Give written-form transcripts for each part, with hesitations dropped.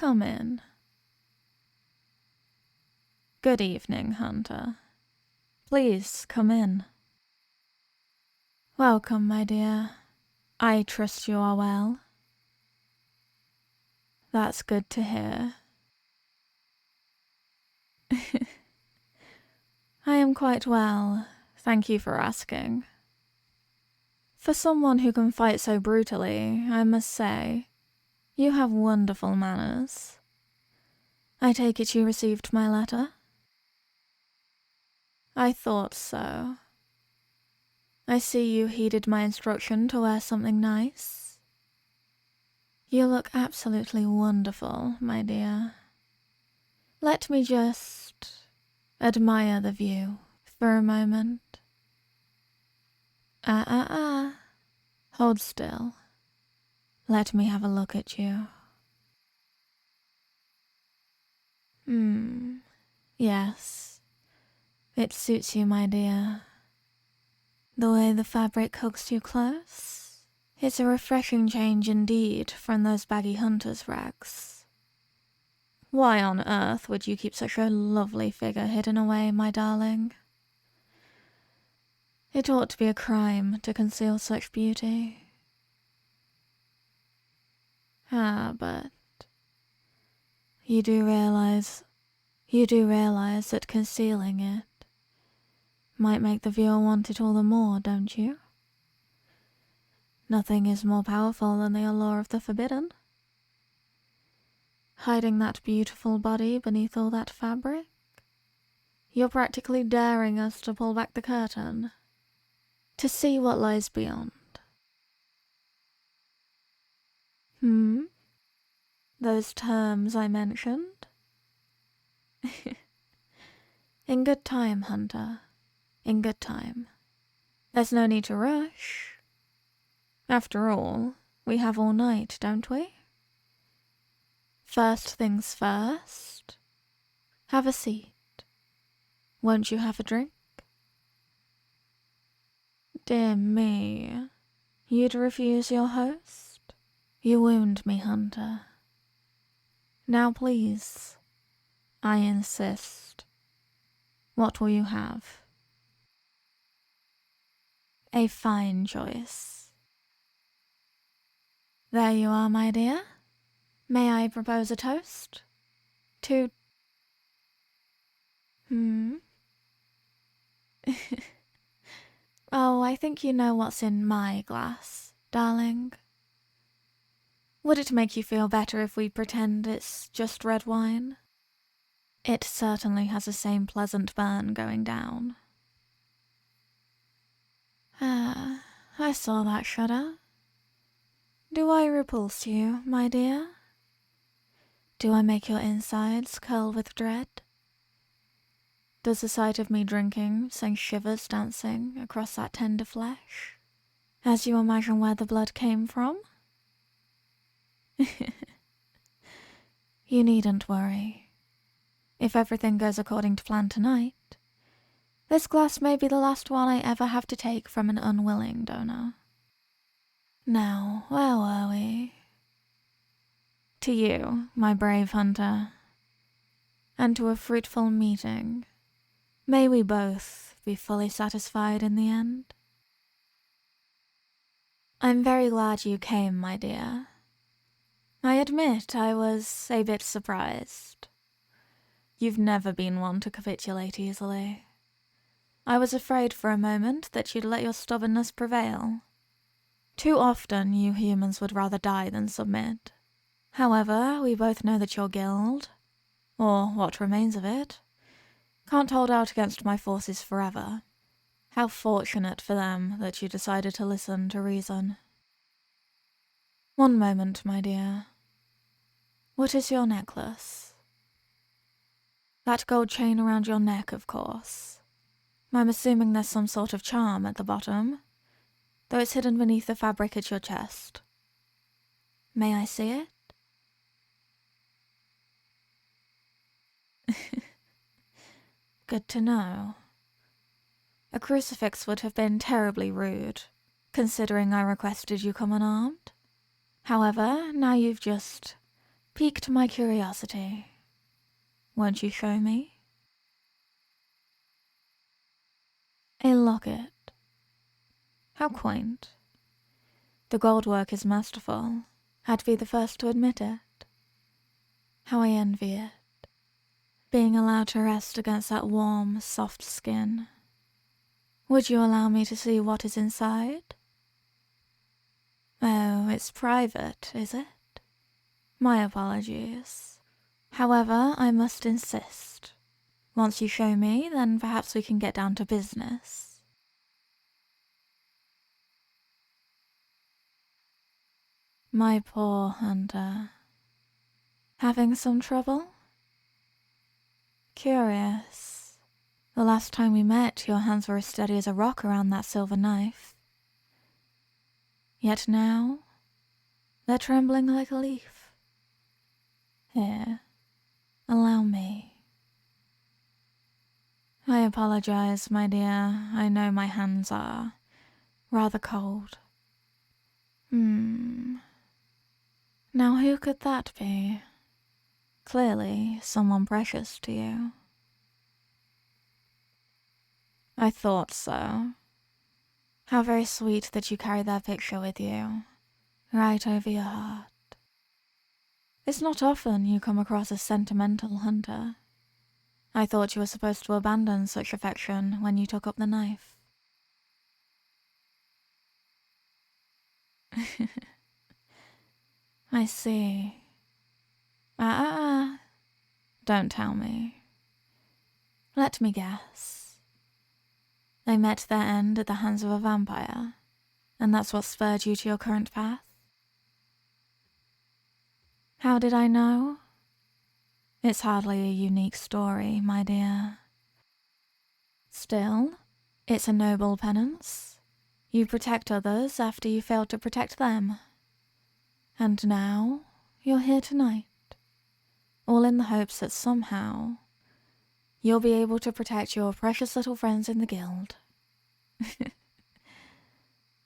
Come in. Good evening, Hunter. Please come in. Welcome, my dear. I trust you are well. That's good to hear. I am quite well, thank you for asking. For someone who can fight so brutally, I must say, you have wonderful manners. I take it you received my letter? I thought so. I see you heeded my instruction to wear something nice. You look absolutely wonderful, my dear. Let me just admire the view for a moment. Hold still. Let me have a look at you. Yes. It suits you, my dear. The way the fabric hugs you close. It's a refreshing change indeed from those baggy hunter's rags. Why on earth would you keep such a lovely figure hidden away, my darling? It ought to be a crime to conceal such beauty. But you do realize that concealing it might make the viewer want it all the more, don't you? Nothing is more powerful than the allure of the forbidden. Hiding that beautiful body beneath all that fabric, you're practically daring us to pull back the curtain, to see what lies beyond. Those terms I mentioned? In good time, Hunter. In good time. There's no need to rush. After all, we have all night, don't we? First things first. Have a seat. Won't you have a drink? Dear me, you'd refuse your host? You wound me, Hunter. Now please, I insist. What will you have? A fine choice. There you are, my dear. May I propose a toast? To... Oh, I think you know what's in my glass, darling. Would it make you feel better if we pretend it's just red wine? It certainly has the same pleasant burn going down. I saw that shudder. Do I repulse you, my dear? Do I make your insides curl with dread? Does the sight of me drinking send shivers dancing across that tender flesh, as you imagine where the blood came from? You needn't worry. If everything goes according to plan tonight, this glass may be the last one I ever have to take from an unwilling donor. Now, where were we? To you, my brave hunter, and to a fruitful meeting. May we both be fully satisfied in the end. I'm very glad you came, my dear. I admit I was a bit surprised. You've never been one to capitulate easily. I was afraid for a moment that you'd let your stubbornness prevail. Too often you humans would rather die than submit. However, we both know that your guild, or what remains of it, can't hold out against my forces forever. How fortunate for them that you decided to listen to reason. One moment, my dear. What is your necklace? That gold chain around your neck, of course. I'm assuming there's some sort of charm at the bottom, though it's hidden beneath the fabric at your chest. May I see it? Good to know. A crucifix would have been terribly rude, considering I requested you come unarmed. However, now you've just piqued my curiosity. Won't you show me? A locket. How quaint. The gold work is masterful. I'd be the first to admit it. How I envy it. Being allowed to rest against that warm, soft skin. Would you allow me to see what is inside? Oh, it's private, is it? My apologies. However, I must insist. Once you show me, then perhaps we can get down to business. My poor hunter. Having some trouble? Curious. The last time we met, your hands were as steady as a rock around that silver knife. Yet now, they're trembling like a leaf. Here, allow me. I apologize, my dear. I know my hands are rather cold. Now who could that be? Clearly, someone precious to you. I thought so. How very sweet that you carry that picture with you, right over your heart. It's not often you come across a sentimental hunter. I thought you were supposed to abandon such affection when you took up the knife. I see. Don't tell me. Let me guess. They met their end at the hands of a vampire, and that's what spurred you to your current path? How did I know? It's hardly a unique story, my dear. Still, it's a noble penance. You protect others after you failed to protect them. And now, you're here tonight, all in the hopes that somehow you'll be able to protect your precious little friends in the guild.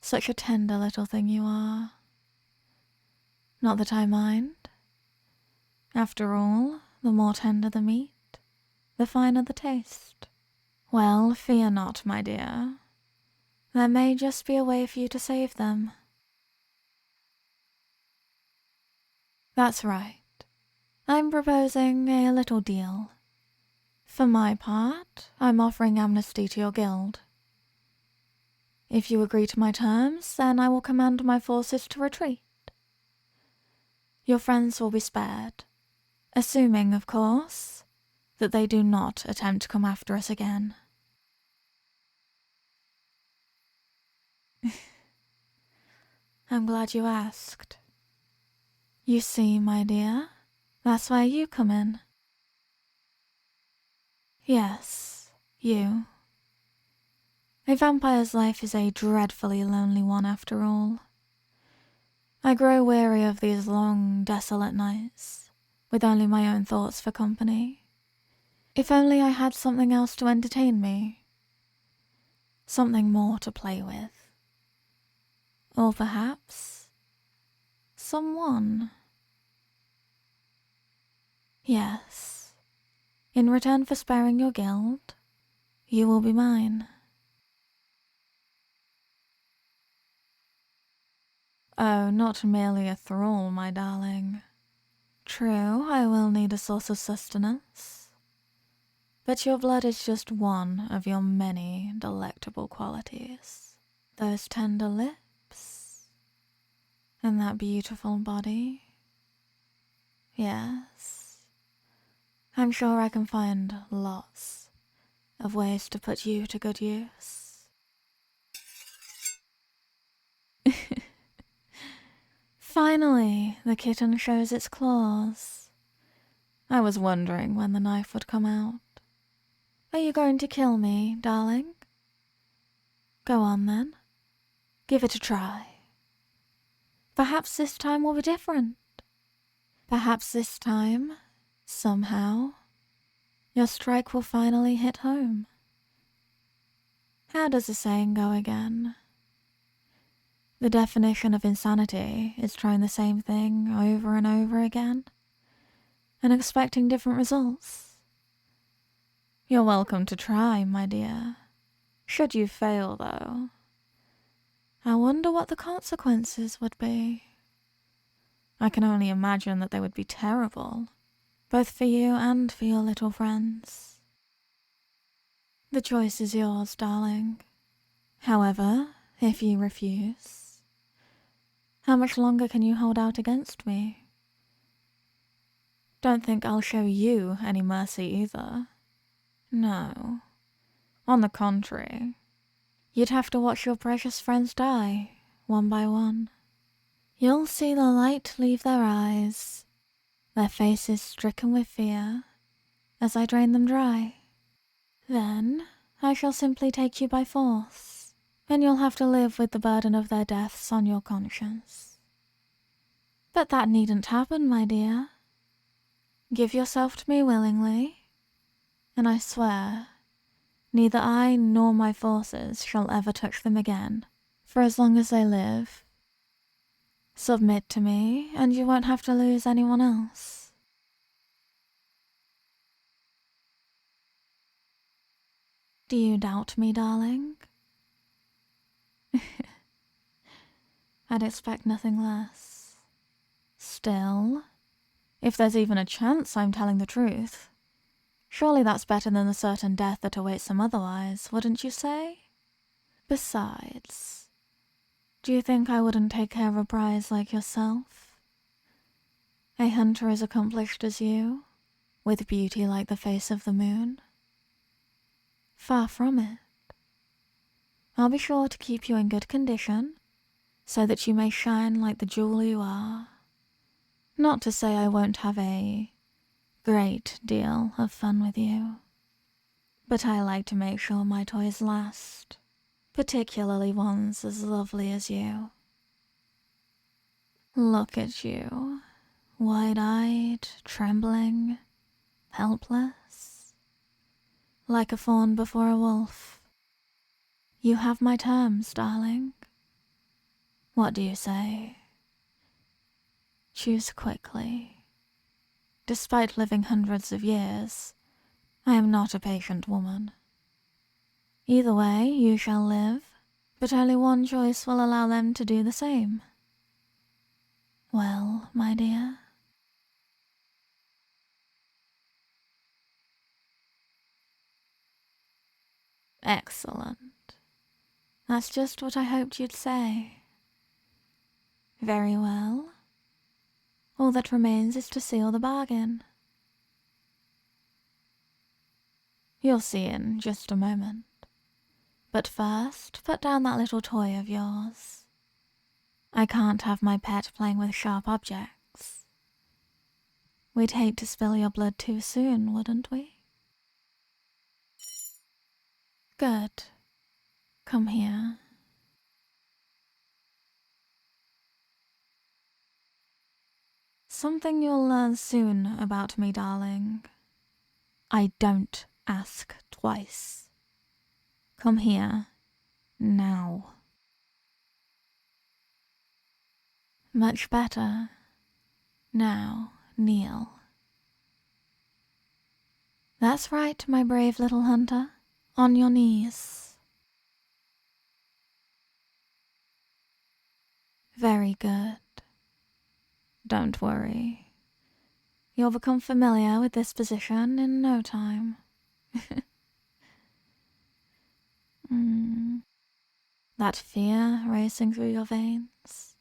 Such a tender little thing you are. Not that I mind. After all, the more tender the meat, the finer the taste. Well, fear not, my dear. There may just be a way for you to save them. That's right. I'm proposing a little deal. For my part, I'm offering amnesty to your guild. If you agree to my terms, then I will command my forces to retreat. Your friends will be spared, assuming, of course, that they do not attempt to come after us again. I'm glad you asked. You see, my dear, that's where you come in. Yes, you. A vampire's life is a dreadfully lonely one after all. I grow weary of these long, desolate nights, with only my own thoughts for company. If only I had something else to entertain me. Something more to play with. Or perhaps someone. Yes. In return for sparing your guild, you will be mine. Oh, not merely a thrall, my darling. True, I will need a source of sustenance. But your blood is just one of your many delectable qualities. Those tender lips, and that beautiful body. Yes, I'm sure I can find lots of ways to put you to good use. Finally, the kitten shows its claws. I was wondering when the knife would come out. Are you going to kill me, darling? Go on then. Give it a try. Perhaps this time will be different. Perhaps this time, somehow, your strike will finally hit home. How does the saying go again? The definition of insanity is trying the same thing over and over again. and expecting different results. You're welcome to try, my dear. Should you fail, though, I wonder what the consequences would be. I can only imagine that they would be terrible, both for you and for your little friends. The choice is yours, darling. However, if you refuse, how much longer can you hold out against me? Don't think I'll show you any mercy either. No. On the contrary, you'd have to watch your precious friends die, one by one. You'll see the light leave their eyes, their faces stricken with fear, as I drain them dry. Then I shall simply take you by force, and you'll have to live with the burden of their deaths on your conscience. But that needn't happen, my dear. Give yourself to me willingly, and I swear neither I nor my forces shall ever touch them again, for as long as they live. Submit to me, and you won't have to lose anyone else. Do you doubt me, darling? I'd expect nothing less. Still, if there's even a chance I'm telling the truth, surely that's better than the certain death that awaits them otherwise, wouldn't you say? Besides, do you think I wouldn't take care of a prize like yourself? A hunter as accomplished as you, with beauty like the face of the moon? Far from it. I'll be sure to keep you in good condition, so that you may shine like the jewel you are. Not to say I won't have a great deal of fun with you, but I like to make sure my toys last, particularly ones as lovely as you. Look at you, wide-eyed, trembling, helpless, like a fawn before a wolf. You have my terms, darling. What do you say? Choose quickly. Despite living hundreds of years, I am not a patient woman. Either way, you shall live, but only one choice will allow them to do the same. Well, my dear? Excellent. That's just what I hoped you'd say. Very well. All that remains is to seal the bargain. You'll see in just a moment. But first, put down that little toy of yours. I can't have my pet playing with sharp objects. We'd hate to spill your blood too soon, wouldn't we? Good. Come here. Something you'll learn soon about me, darling. I don't ask twice. Come here. Now. Much better. Now, kneel. That's right, my brave little hunter. On your knees. Very good. Don't worry. You'll become familiar with this position in no time. That fear racing through your veins.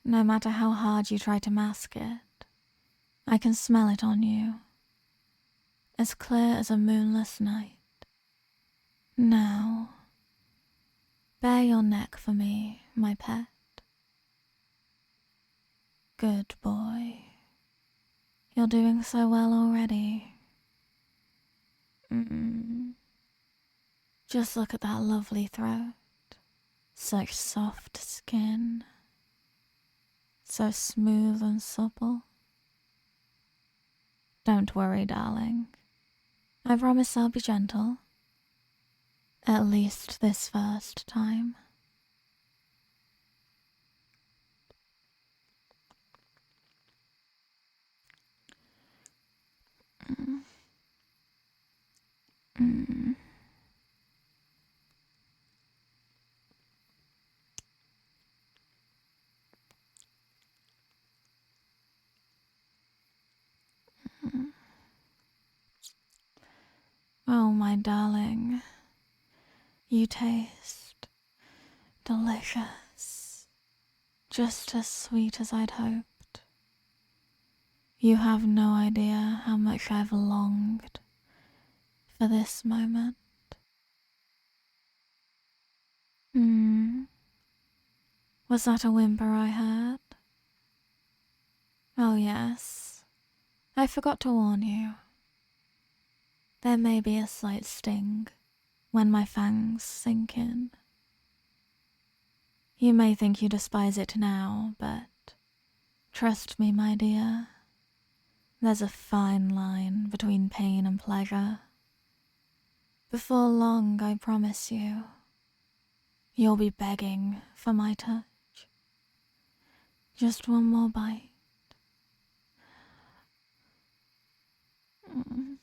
No matter how hard you try to mask it, I can smell it on you. As clear as a moonless night. Now, bare your neck for me, my pet. Good boy. You're doing so well already. Just look at that lovely throat. Such soft skin. So smooth and supple. Don't worry, darling. I promise I'll be gentle. At least this first time. Oh, my darling, you taste delicious, just as sweet as I'd hoped. You have no idea how much I've longed for this moment. Was that a whimper I heard? Oh yes, I forgot to warn you. There may be a slight sting when my fangs sink in. You may think you despise it now, but trust me, my dear, there's a fine line between pain and pleasure. Before long, I promise you, you'll be begging for my touch. Just one more bite. Mm.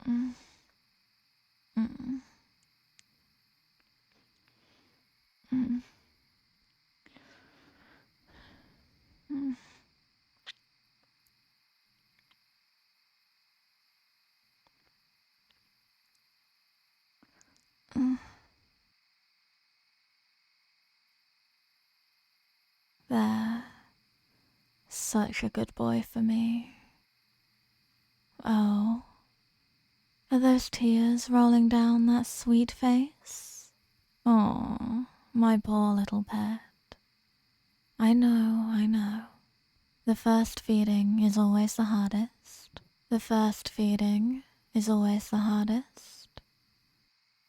Mm. Mm. Mm. Mm. Mm. There. Such a good boy for me. Oh, are those tears rolling down that sweet face? Oh, my poor little pet. I know. The first feeding is always the hardest. The first feeding is always the hardest.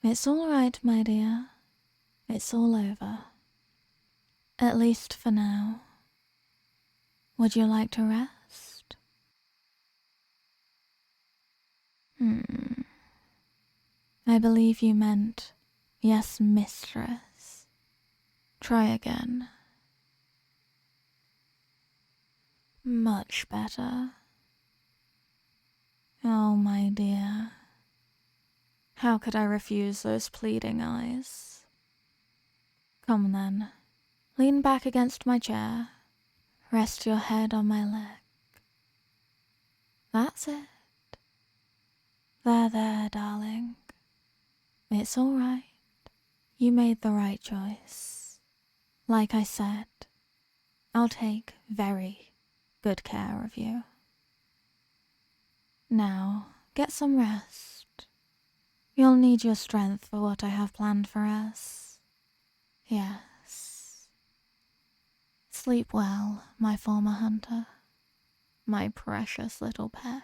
It's all right, my dear. It's all over. At least for now. Would you like to rest? I believe you meant, yes, mistress. Try again. Much better. Oh, my dear. How could I refuse those pleading eyes? Come then. Lean back against my chair. Rest your head on my leg. That's it. There, darling. It's all right. You made the right choice. Like I said, I'll take very good care of you. Now, get some rest. You'll need your strength for what I have planned for us. Yes. Sleep well, my former hunter. My precious little pet.